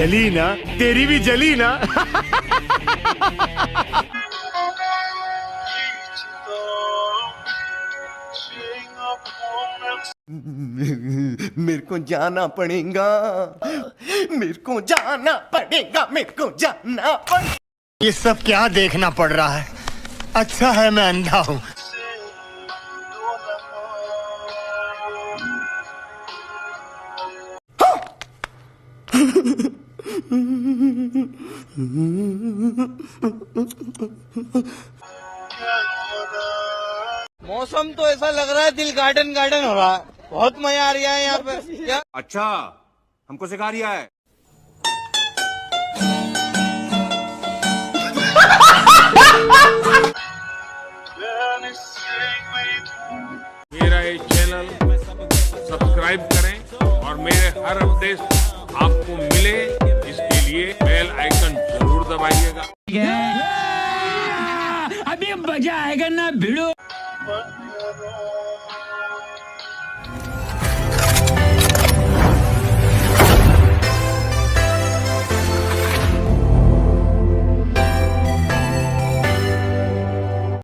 जली ना, तेरी भी जली ना। मेरे को जाना पड़ेगा, मेरे को जाना पड़ेगा, मेरे को जाना पड़ेगा। ये सब क्या देखना पड़ रहा है? अच्छा है मैं अंधा हूँ। मौसम तो ऐसा लग रहा है दिल गार्डन गार्डन हो रहा है। बहुत मजा आ रहा है यहाँ पे। क्या? अच्छा, हमको सिखा रिया है। मेरा ये चैनल सब्सक्राइब करें और मेरे हर अपडेट आपको मिले, इसके लिए बेल आइकन जरूर दबाइएगा। अभी मजा आएगा ना भिड़ो।